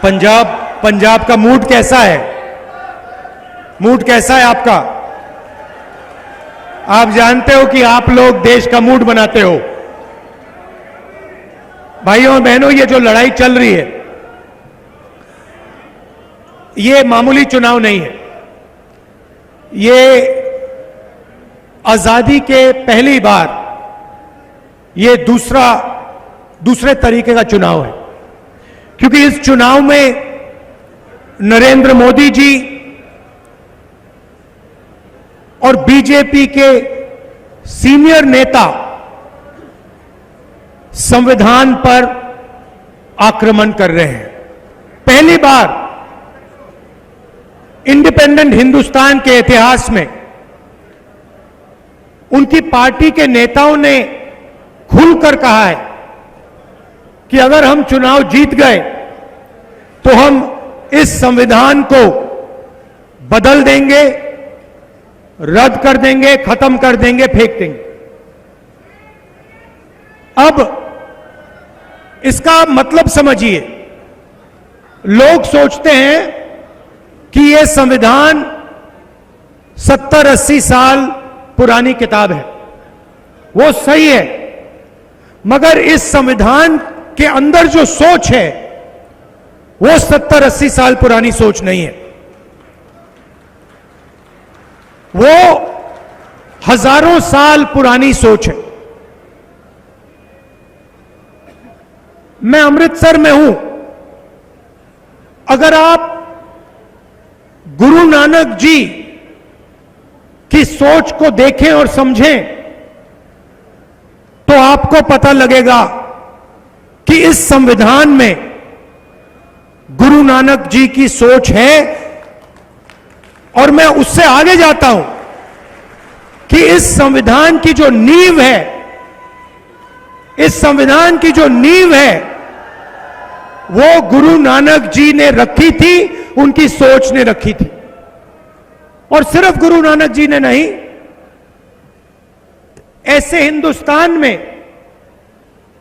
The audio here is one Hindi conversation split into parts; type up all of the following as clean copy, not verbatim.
पंजाब का मूड कैसा है? मूड कैसा है आपका? आप जानते हो कि आप लोग देश का मूड बनाते हो। भाइयों और बहनों, ये जो लड़ाई चल रही है, ये मामूली चुनाव नहीं है। ये आजादी के पहली बार ये दूसरे तरीके का चुनाव है, क्योंकि इस चुनाव में नरेंद्र मोदी जी और बीजेपी के सीनियर नेता संविधान पर आक्रमण कर रहे हैं। पहली बार इंडिपेंडेंट हिंदुस्तान के इतिहास में उनकी पार्टी के नेताओं ने खुलकर कहा है कि अगर हम चुनाव जीत गए तो हम इस संविधान को बदल देंगे, रद्द कर देंगे, खत्म कर देंगे, फेंक देंगे। अब इसका मतलब समझिए, लोग सोचते हैं कि यह संविधान 70-80 साल पुरानी किताब है। वो सही है, मगर इस संविधान के अंदर जो सोच है वो 70-80 साल पुरानी सोच नहीं है। वो हजारों साल पुरानी सोच है। मैं अमृतसर में हूं। अगर आप गुरु नानक जी की सोच को देखें और समझें तो आपको पता लगेगा कि इस संविधान में गुरु नानक जी की सोच है। और मैं उससे आगे जाता हूं कि इस संविधान की जो नींव है, इस संविधान की जो नींव है वो गुरु नानक जी ने रखी थी, उनकी सोच ने रखी थी। और सिर्फ गुरु नानक जी ने नहीं, ऐसे हिंदुस्तान में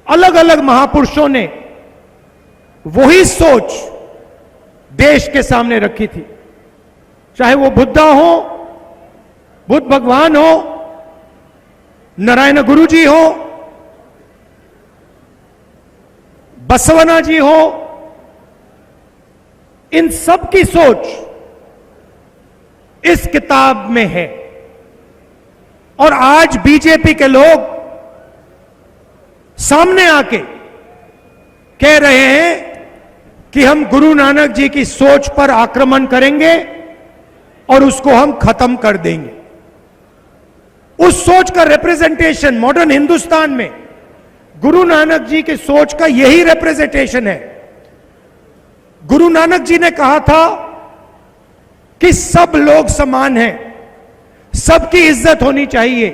अलग अलग महापुरुषों ने वही सोच देश के सामने रखी थी। चाहे वो बुद्धा हो, बुद्ध भगवान हो, नारायण गुरु जी हो, बसवना जी हो, इन सब की सोच इस किताब में है। और आज बीजेपी के लोग सामने आके कह रहे हैं कि हम गुरु नानक जी की सोच पर आक्रमण करेंगे और उसको हम खत्म कर देंगे। उस सोच का रिप्रेजेंटेशन मॉडर्न हिंदुस्तान में गुरु नानक जी की सोच का यही रिप्रेजेंटेशन है। गुरु नानक जी ने कहा था कि सब लोग समान हैं, सबकी इज्जत होनी चाहिए,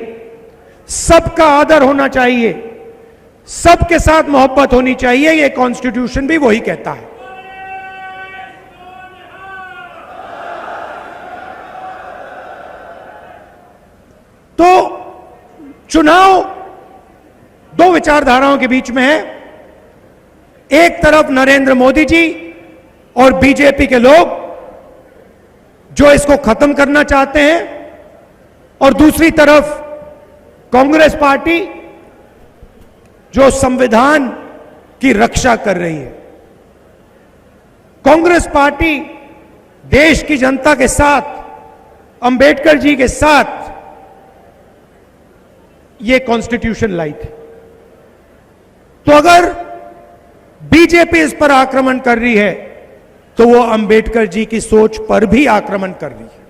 सबका आदर होना चाहिए, सबके साथ मोहब्बत होनी चाहिए। यह कॉन्स्टिट्यूशन भी वही कहता है। तो चुनाव दो विचारधाराओं के बीच में है। एक तरफ नरेंद्र मोदी जी और बीजेपी के लोग जो इसको खत्म करना चाहते हैं, और दूसरी तरफ कांग्रेस पार्टी जो संविधान की रक्षा कर रही है। कांग्रेस पार्टी देश की जनता के साथ, अंबेडकर जी के साथ ये कॉन्स्टिट्यूशन लाई थी। तो अगर बीजेपी इस पर आक्रमण कर रही है तो वो अंबेडकर जी की सोच पर भी आक्रमण कर रही है।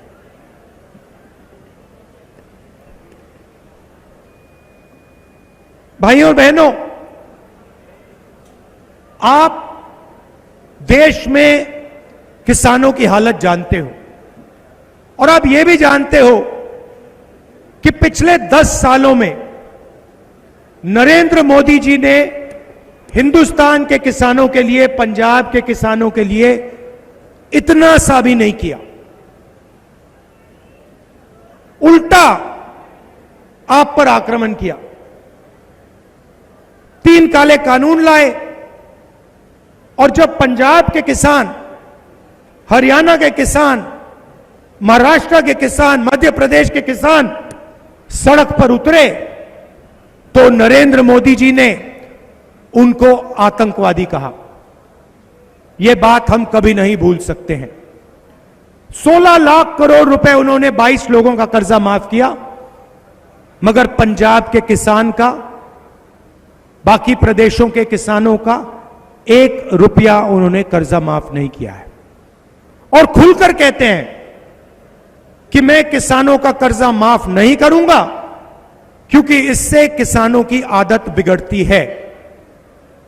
भाइयों और बहनों, आप देश में किसानों की हालत जानते हो, और आप ये भी जानते हो कि पिछले 10 सालों में नरेंद्र मोदी जी ने हिंदुस्तान के किसानों के लिए, पंजाब के किसानों के लिए इतना सा भी नहीं किया। उल्टा आप पर आक्रमण किया। 3 काले कानून लाए, और जब पंजाब के किसान, हरियाणा के किसान, महाराष्ट्र के किसान, मध्य प्रदेश के किसान सड़क पर उतरे तो नरेंद्र मोदी जी ने उनको आतंकवादी कहा। यह बात हम कभी नहीं भूल सकते हैं। 16 लाख करोड़ रुपए उन्होंने 22 लोगों का कर्जा माफ किया, मगर पंजाब के किसान का, बाकी प्रदेशों के किसानों का 1 रुपया उन्होंने कर्जा माफ नहीं किया है। और खुलकर कहते हैं कि मैं किसानों का कर्जा माफ नहीं करूंगा क्योंकि इससे किसानों की आदत बिगड़ती है।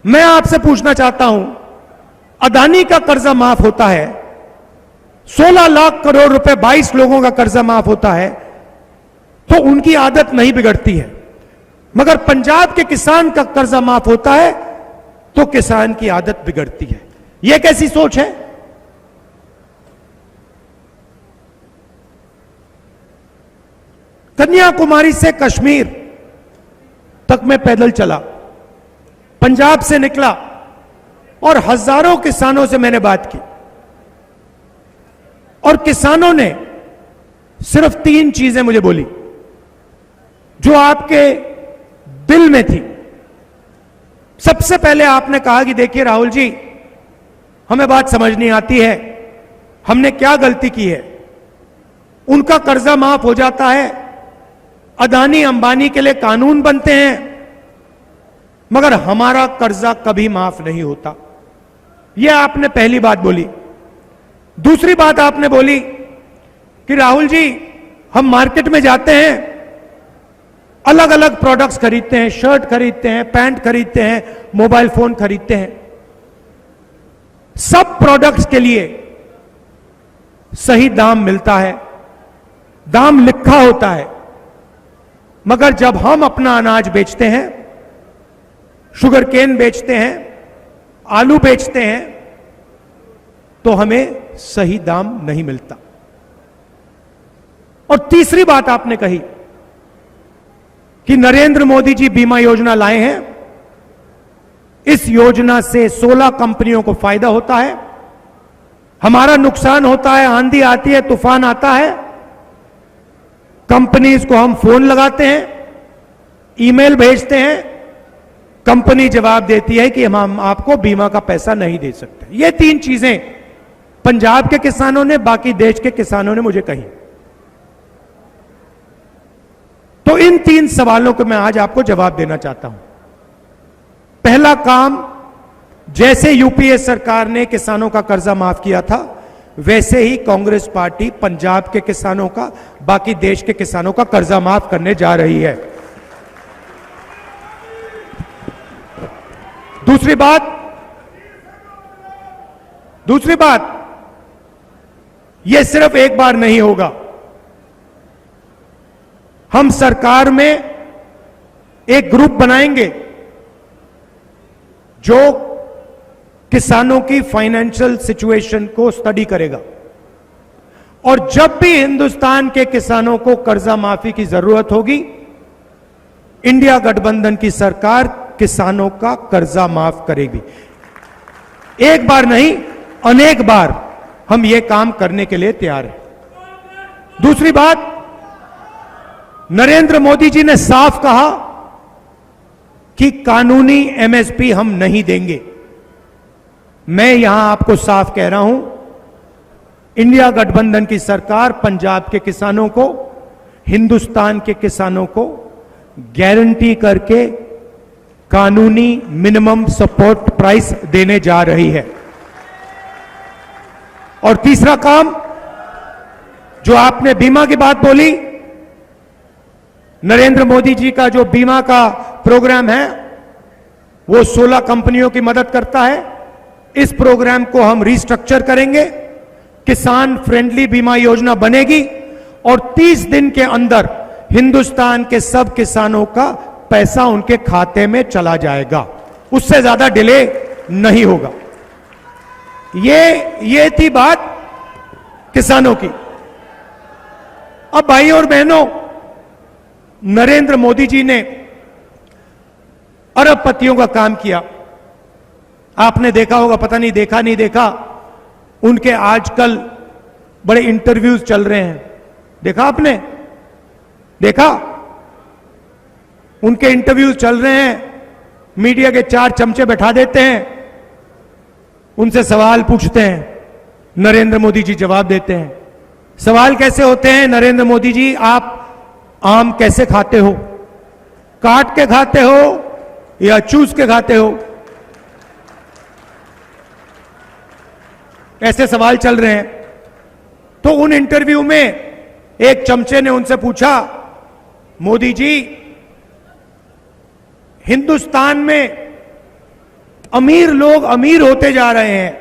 मैं आपसे पूछना चाहता हूं, अदानी का कर्जा माफ होता है, 16 लाख करोड़ रुपए 22 लोगों का कर्जा माफ होता है, तो उनकी आदत नहीं बिगड़ती है, मगर पंजाब के किसान का कर्जा माफ होता है तो किसान की आदत बिगड़ती है। यह कैसी सोच है? कन्याकुमारी से कश्मीर तक मैं पैदल चला, पंजाब से निकला और हजारों किसानों से मैंने बात की, और किसानों ने सिर्फ 3 चीजें मुझे बोली जो आपके दिल में थी। सबसे पहले आपने कहा कि देखिए राहुल जी, हमें बात समझ नहीं आती है, हमने क्या गलती की है। उनका कर्जा माफ हो जाता है, अदानी अंबानी के लिए कानून बनते हैं, मगर हमारा कर्जा कभी माफ नहीं होता। यह आपने पहली बात बोली। दूसरी बात आपने बोली कि राहुल जी, हम मार्केट में जाते हैं, अलग अलग प्रोडक्ट्स खरीदते हैं, शर्ट खरीदते हैं, पैंट खरीदते हैं, मोबाइल फोन खरीदते हैं, सब प्रोडक्ट्स के लिए सही दाम मिलता है, दाम लिखा होता है, मगर जब हम अपना अनाज बेचते हैं, शुगर केन बेचते हैं, आलू बेचते हैं, तो हमें सही दाम नहीं मिलता। और तीसरी बात आपने कही कि नरेंद्र मोदी जी बीमा योजना लाए हैं, इस योजना से 16 कंपनियों को फायदा होता है, हमारा नुकसान होता है, आंधी आती है, तूफान आता है, कंपनीज को हम फोन लगाते हैं, ईमेल भेजते हैं, कंपनी जवाब देती है कि हम आपको बीमा का पैसा नहीं दे सकते। ये 3 चीजें पंजाब के किसानों ने, बाकी देश के किसानों ने मुझे कही। तो इन 3 सवालों को मैं आज आपको जवाब देना चाहता हूं। पहला काम, जैसे यूपीए सरकार ने किसानों का कर्जा माफ किया था, वैसे ही कांग्रेस पार्टी पंजाब के किसानों का, बाकी देश के किसानों का कर्जा माफ करने जा रही है। दूसरी बात, यह सिर्फ एक बार नहीं होगा। हम सरकार में एक ग्रुप बनाएंगे जो किसानों की फाइनेंशियल सिचुएशन को स्टडी करेगा, और जब भी हिंदुस्तान के किसानों को कर्जा माफी की जरूरत होगी, इंडिया गठबंधन की सरकार किसानों का कर्जा माफ करेगी। एक बार नहीं, अनेक बार हम यह काम करने के लिए तैयार हैं। दूसरी बात, नरेंद्र मोदी जी ने साफ कहा कि कानूनी एमएसपी हम नहीं देंगे। मैं यहां आपको साफ कह रहा हूं, इंडिया गठबंधन की सरकार पंजाब के किसानों को, हिंदुस्तान के किसानों को गारंटी करके कानूनी मिनिमम सपोर्ट प्राइस देने जा रही है। और तीसरा काम, जो आपने बीमा की बात बोली, नरेंद्र मोदी जी का जो बीमा का प्रोग्राम है वो 16 कंपनियों की मदद करता है। इस प्रोग्राम को हम रिस्ट्रक्चर करेंगे, किसान फ्रेंडली बीमा योजना बनेगी, और 30 दिन के अंदर हिंदुस्तान के सब किसानों का पैसा उनके खाते में चला जाएगा, उससे ज्यादा डिले नहीं होगा। ये थी बात किसानों की। अब भाइयों और बहनों, नरेंद्र मोदी जी ने अरबपतियों का काम किया। आपने देखा होगा, पता नहीं देखा नहीं देखा, उनके आजकल बड़े इंटरव्यूज चल रहे हैं। देखा आपने? देखा? उनके इंटरव्यूज चल रहे हैं, मीडिया के 4 चमचे बैठा देते हैं, उनसे सवाल पूछते हैं, नरेंद्र मोदी जी जवाब देते हैं। सवाल कैसे होते हैं? नरेंद्र मोदी जी, आप आम कैसे खाते हो? काट के खाते हो या चूस के खाते हो? ऐसे सवाल चल रहे हैं। तो उन इंटरव्यू में एक चमचे ने उनसे पूछा, मोदी जी, हिंदुस्तान में अमीर लोग अमीर होते जा रहे हैं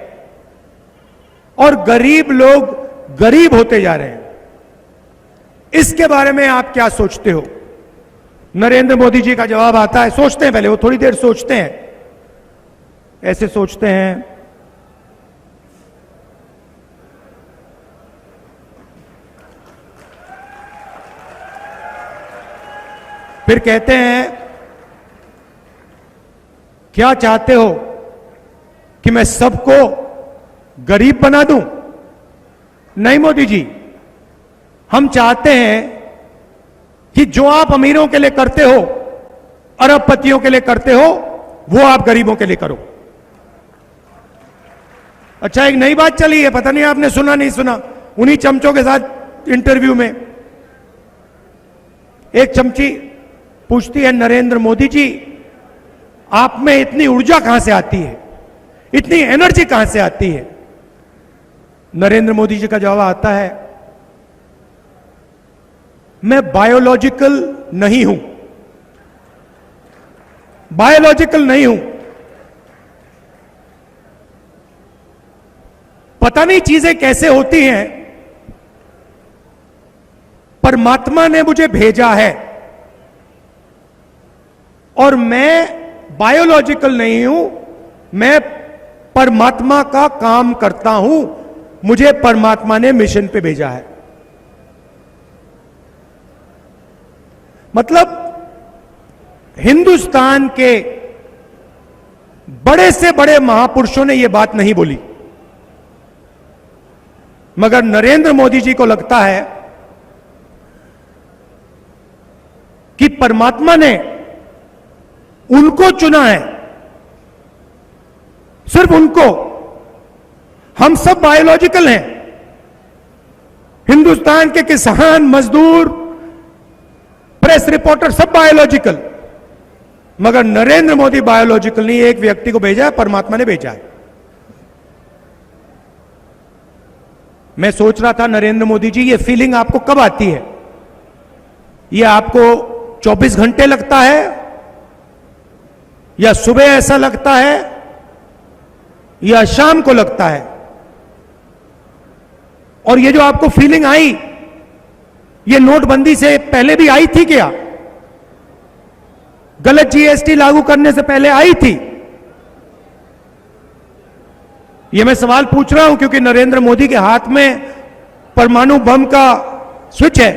और गरीब लोग गरीब होते जा रहे हैं, इसके बारे में आप क्या सोचते हो? नरेंद्र मोदी जी का जवाब आता है, सोचते हैं पहले, वो थोड़ी देर सोचते हैं, ऐसे सोचते हैं, फिर कहते हैं, क्या चाहते हो कि मैं सबको गरीब बना दूं? नहीं मोदी जी, हम चाहते हैं कि जो आप अमीरों के लिए करते हो, अरबपतियों के लिए करते हो, वो आप गरीबों के लिए करो। अच्छा, एक नई बात चली है, पता नहीं आपने सुना नहीं सुना, उन्हीं चमचों के साथ इंटरव्यू में एक चमची पूछती है, नरेंद्र मोदी जी, आप में इतनी ऊर्जा कहां से आती है, इतनी एनर्जी कहां से आती है? नरेंद्र मोदी जी का जवाब आता है, मैं बायोलॉजिकल नहीं हूं, बायोलॉजिकल नहीं हूं, पता नहीं चीजें कैसे होती हैं, परमात्मा ने मुझे भेजा है और मैं बायोलॉजिकल नहीं हूं, मैं परमात्मा का काम करता हूं, मुझे परमात्मा ने मिशन पे भेजा है। मतलब हिंदुस्तान के बड़े से बड़े महापुरुषों ने यह बात नहीं बोली, मगर नरेंद्र मोदी जी को लगता है कि परमात्मा ने उनको चुना है, सिर्फ उनको। हम सब बायोलॉजिकल हैं, हिंदुस्तान के किसान, मजदूर, प्रेस रिपोर्टर सब बायोलॉजिकल, मगर नरेंद्र मोदी बायोलॉजिकल नहीं, एक व्यक्ति को भेजा है, परमात्मा ने भेजा है। मैं सोच रहा था, नरेंद्र मोदी जी, ये फीलिंग आपको कब आती है? ये आपको 24 घंटे लगता है या सुबह ऐसा लगता है या शाम को लगता है? और ये जो आपको फीलिंग आई, ये नोटबंदी से पहले भी आई थी क्या? गलत जीएसटी लागू करने से पहले आई थी? ये मैं सवाल पूछ रहा हूं क्योंकि नरेंद्र मोदी के हाथ में परमाणु बम का स्विच है।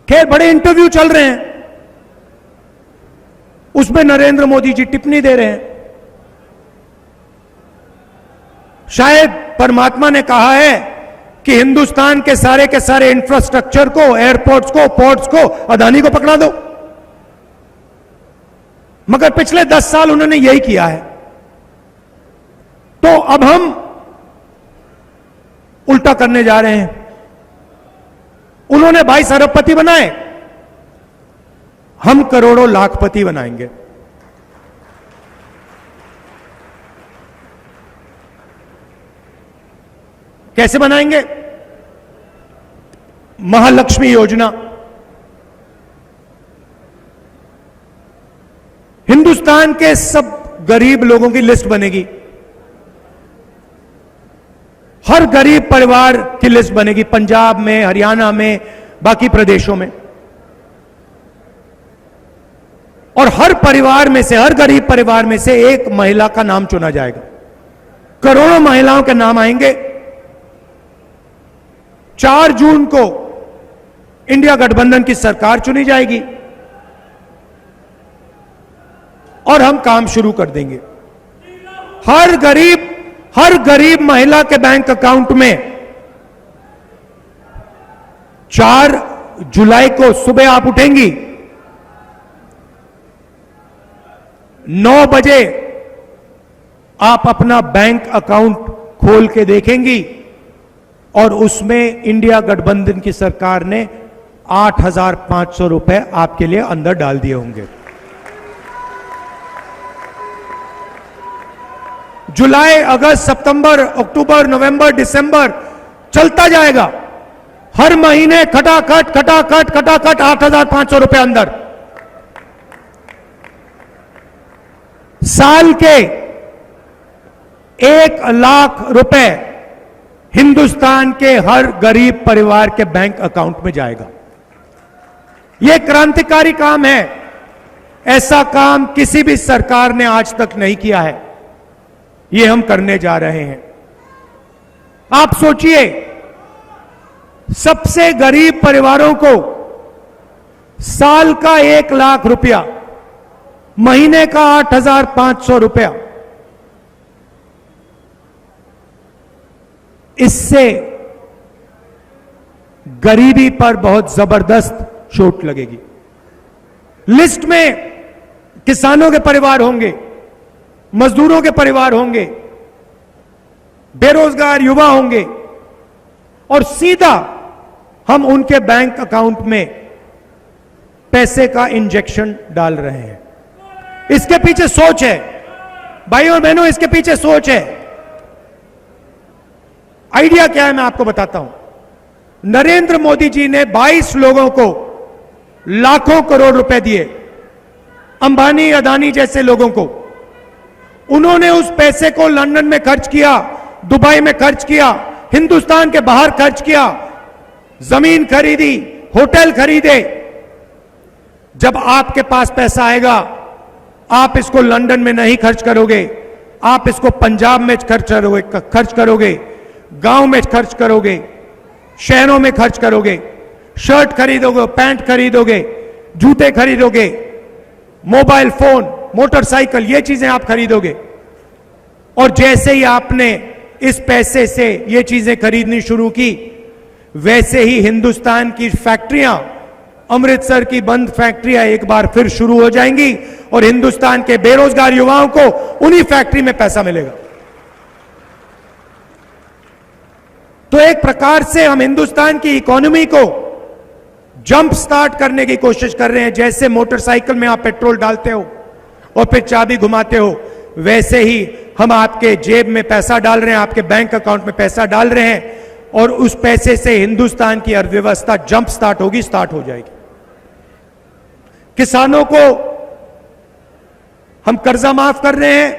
खैर, बड़े इंटरव्यू चल रहे हैं, उसमें नरेंद्र मोदी जी टिप्पणी दे रहे हैं। शायद परमात्मा ने कहा है कि हिंदुस्तान के सारे इंफ्रास्ट्रक्चर को, एयरपोर्ट्स को, पोर्ट्स को अदानी को पकड़ा दो, मगर पिछले 10 साल उन्होंने यही किया है। तो अब हम उल्टा करने जा रहे हैं। उन्होंने 22 अरबपति बनाए, हम करोड़ों लाखपति बनाएंगे। कैसे बनाएंगे? महालक्ष्मी योजना, हिंदुस्तान के सब गरीब लोगों की लिस्ट बनेगी, हर गरीब परिवार की लिस्ट बनेगी, पंजाब में, हरियाणा में, बाकी प्रदेशों में, और हर परिवार में से, हर गरीब परिवार में से एक महिला का नाम चुना जाएगा। करोड़ों महिलाओं के नाम आएंगे। 4 जून को इंडिया गठबंधन की सरकार चुनी जाएगी। और हम काम शुरू कर देंगे। हर गरीब महिला के बैंक अकाउंट में 4 जुलाई को सुबह आप उठेंगी, 9 बजे आप अपना बैंक अकाउंट खोल के देखेंगी और उसमें इंडिया गठबंधन की सरकार ने 8,500 रुपए आपके लिए अंदर डाल दिए होंगे। जुलाई, अगस्त, सितंबर, अक्टूबर, नवंबर, दिसंबर चलता जाएगा। हर महीने खटाखट 8,500 रुपए अंदर। साल के 1 लाख रुपए हिंदुस्तान के हर गरीब परिवार के बैंक अकाउंट में जाएगा। यह क्रांतिकारी काम है। ऐसा काम किसी भी सरकार ने आज तक नहीं किया है। यह हम करने जा रहे हैं। आप सोचिए, सबसे गरीब परिवारों को साल का 1 लाख रुपया, महीने का 8,500 रुपया, इससे गरीबी पर बहुत जबरदस्त चोट लगेगी। लिस्ट में किसानों के परिवार होंगे, मजदूरों के परिवार होंगे, बेरोजगार युवा होंगे और सीधा हम उनके बैंक अकाउंट में पैसे का इंजेक्शन डाल रहे हैं। इसके पीछे सोच है भाइयों और बहनों, इसके पीछे सोच है। आइडिया क्या है मैं आपको बताता हूं। नरेंद्र मोदी जी ने 22 लोगों को लाखों करोड़ रुपए दिए, अंबानी, अदानी जैसे लोगों को। उन्होंने उस पैसे को लंदन में खर्च किया, दुबई में खर्च किया, हिंदुस्तान के बाहर खर्च किया, जमीन खरीदी, होटल खरीदे। जब आपके पास पैसा आएगा, आप इसको लंदन में नहीं खर्च करोगे, आप इसको पंजाब में खर्च करोगे, गांव में खर्च करोगे, शहरों में खर्च करोगे। शर्ट खरीदोगे, पैंट खरीदोगे, जूते खरीदोगे, मोबाइल फोन, मोटरसाइकिल, ये चीजें आप खरीदोगे। और जैसे ही आपने इस पैसे से ये चीजें खरीदनी शुरू की, वैसे ही हिंदुस्तान की फैक्ट्रियां, अमृतसर की बंद फैक्ट्रियां एक बार फिर शुरू हो जाएंगी और हिंदुस्तान के बेरोजगार युवाओं को उन्हीं फैक्ट्री में पैसा मिलेगा। तो एक प्रकार से हम हिंदुस्तान की इकोनॉमी को जंप स्टार्ट करने की कोशिश कर रहे हैं। जैसे मोटरसाइकिल में आप पेट्रोल डालते हो और फिर चाबी घुमाते हो, वैसे ही हम आपके जेब में पैसा डाल रहे हैं, आपके बैंक अकाउंट में पैसा डाल रहे हैं और उस पैसे से हिंदुस्तान की अर्थव्यवस्था जंप स्टार्ट होगी, स्टार्ट हो जाएगी। किसानों को हम कर्जा माफ कर रहे हैं,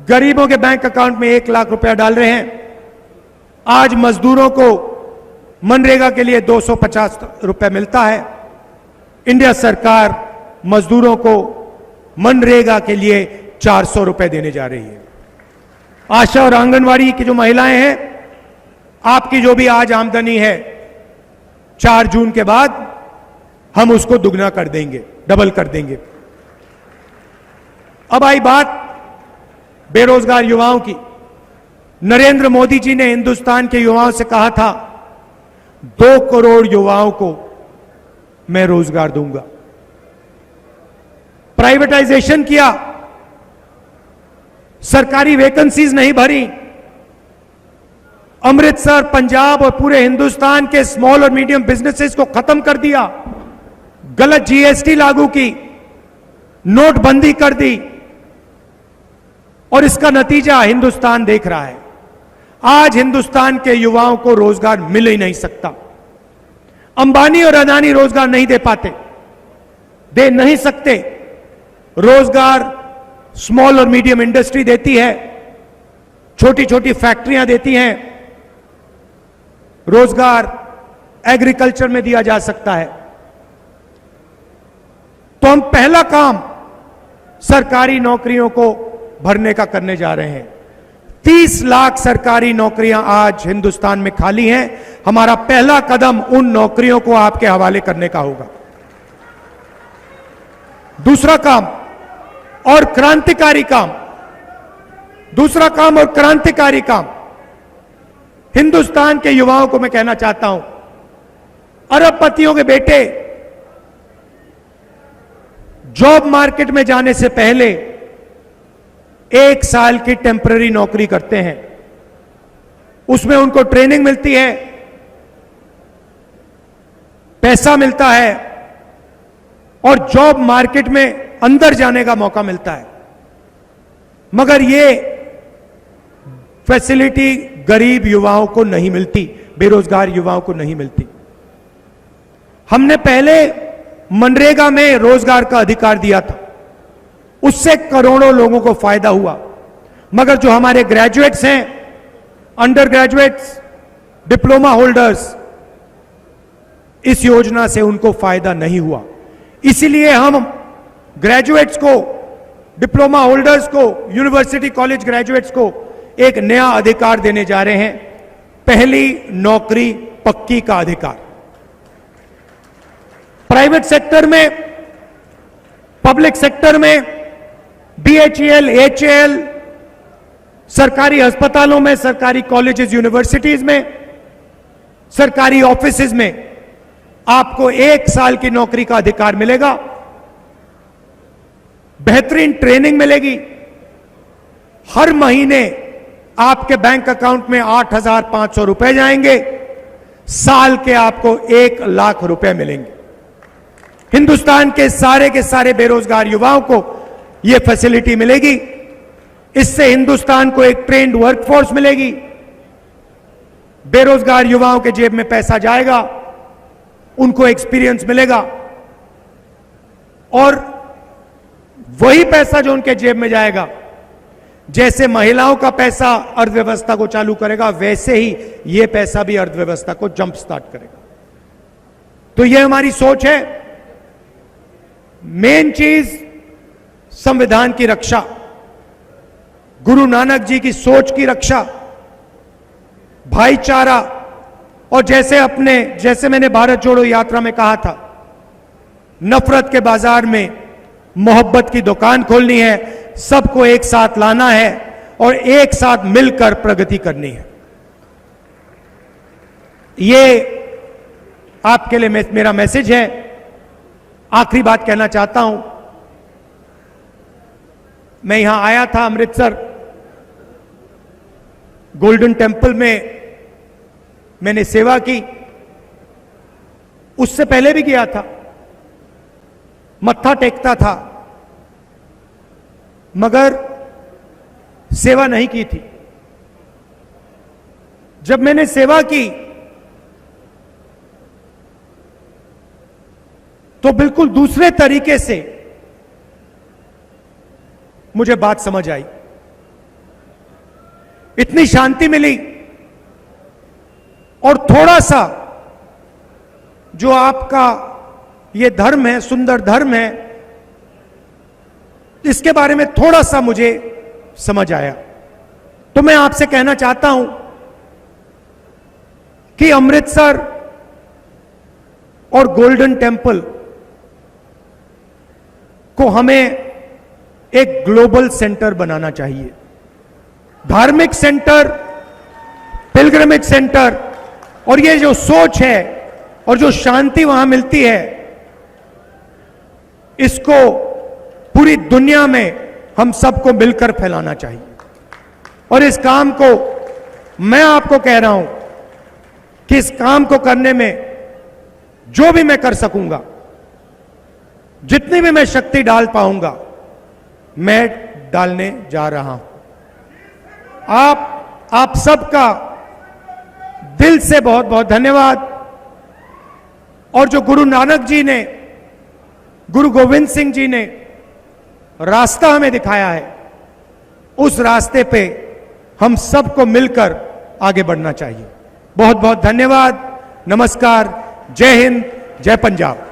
गरीबों के बैंक अकाउंट में 1 लाख रुपया डाल रहे हैं। आज मजदूरों को मनरेगा के लिए 250 रुपए मिलता है। इंडिया सरकार मजदूरों को मनरेगा के लिए 400 रुपए देने जा रही है। आशा और आंगनवाड़ी की जो महिलाएं हैं, आपकी जो भी आज आमदनी है, 4 जून के बाद हम उसको दुगना कर देंगे, डबल कर देंगे। अब आई बात बेरोजगार युवाओं की। नरेंद्र मोदी जी ने हिंदुस्तान के युवाओं से कहा था 2 करोड़ युवाओं को मैं रोजगार दूंगा। प्राइवेटाइजेशन किया, सरकारी वैकेंसीज नहीं भरी, अमृतसर, पंजाब और पूरे हिंदुस्तान के स्मॉल और मीडियम बिजनेसेस को खत्म कर दिया, गलत जीएसटी लागू की, नोटबंदी कर दी और इसका नतीजा हिंदुस्तान देख रहा है। आज हिंदुस्तान के युवाओं को रोजगार मिल ही नहीं सकता। अंबानी और अदानी रोजगार नहीं दे पाते, दे नहीं सकते। रोजगार स्मॉल और मीडियम इंडस्ट्री देती है, छोटी छोटी फैक्ट्रियां देती हैं। रोजगार एग्रीकल्चर में दिया जा सकता है। तो हम पहला काम सरकारी नौकरियों को भरने का करने जा रहे हैं। 30 लाख सरकारी नौकरियां आज हिंदुस्तान में खाली हैं। हमारा पहला कदम उन नौकरियों को आपके हवाले करने का होगा। दूसरा काम, और क्रांतिकारी काम, दूसरा काम और क्रांतिकारी काम हिंदुस्तान के युवाओं को मैं कहना चाहता हूं, अरबपतियों के बेटे जॉब मार्केट में जाने से पहले 1 साल की टेम्पररी नौकरी करते हैं, उसमें उनको ट्रेनिंग मिलती है, पैसा मिलता है और जॉब मार्केट में अंदर जाने का मौका मिलता है। मगर ये फैसिलिटी गरीब युवाओं को नहीं मिलती, बेरोजगार युवाओं को नहीं मिलती। हमने पहले मनरेगा में रोजगार का अधिकार दिया था, उससे करोड़ों लोगों को फायदा हुआ, मगर जो हमारे ग्रेजुएट्स हैं, अंडर ग्रेजुएट्स, डिप्लोमा होल्डर्स, इस योजना से उनको फायदा नहीं हुआ। इसीलिए हम ग्रेजुएट्स को, डिप्लोमा होल्डर्स को, यूनिवर्सिटी कॉलेज ग्रेजुएट्स को एक नया अधिकार देने जा रहे हैं, पहली नौकरी पक्की का अधिकार। प्राइवेट सेक्टर में, पब्लिक सेक्टर में, बीएचईएल, एचएएल, सरकारी अस्पतालों में, सरकारी कॉलेजेस, यूनिवर्सिटीज में, सरकारी ऑफिसेज में आपको 1 साल की नौकरी का अधिकार मिलेगा, बेहतरीन ट्रेनिंग मिलेगी, हर महीने आपके बैंक अकाउंट में 8,500 रुपए जाएंगे, साल के आपको 1 लाख रुपए मिलेंगे। हिंदुस्तान के सारे बेरोजगार युवाओं को यह फैसिलिटी मिलेगी। इससे हिंदुस्तान को एक ट्रेन्ड वर्कफोर्स मिलेगी, बेरोजगार युवाओं के जेब में पैसा जाएगा, उनको एक्सपीरियंस मिलेगा और वही पैसा जो उनके जेब में जाएगा, जैसे महिलाओं का पैसा अर्थव्यवस्था को चालू करेगा, वैसे ही यह पैसा भी अर्थव्यवस्था को जंप स्टार्ट करेगा। तो यह हमारी सोच है। मेन चीज संविधान की रक्षा, गुरु नानक जी की सोच की रक्षा, भाईचारा, और जैसे मैंने भारत जोड़ो यात्रा में कहा था, नफरत के बाजार में मोहब्बत की दुकान खोलनी है, सबको एक साथ लाना है और एक साथ मिलकर प्रगति करनी है। ये आपके लिए मेरा मैसेज है। आखिरी बात कहना चाहता हूं, मैं यहां आया था अमृतसर, गोल्डन टेम्पल में मैंने सेवा की, उससे पहले भी किया था, मत्था टेकता था, मगर सेवा नहीं की थी। जब मैंने सेवा की तो बिल्कुल दूसरे तरीके से मुझे बात समझ आई, इतनी शांति मिली, और थोड़ा सा जो आपका ये धर्म है, सुंदर धर्म है, इसके बारे में थोड़ा सा मुझे समझ आया। तो मैं आपसे कहना चाहता हूं कि अमृतसर और गोल्डन टेम्पल को हमें एक ग्लोबल सेंटर बनाना चाहिए। धार्मिक सेंटर, पिलग्रिमेज सेंटर, और ये जो सोच है और जो शांति वहां मिलती है, इसको पूरी दुनिया में हम सबको मिलकर फैलाना चाहिए। और इस काम को मैं आपको कह रहा हूं कि इस काम को करने में जो भी मैं कर सकूंगा, जितनी भी मैं शक्ति डाल पाऊंगा, मैं डालने जा रहा हूं। आप सबका दिल से बहुत बहुत धन्यवाद। और जो गुरु नानक जी ने, गुरु गोविंद सिंह जी ने रास्ता हमें दिखाया है, उस रास्ते पे हम सबको मिलकर आगे बढ़ना चाहिए। बहुत बहुत धन्यवाद। नमस्कार। जय हिंद, जय पंजाब।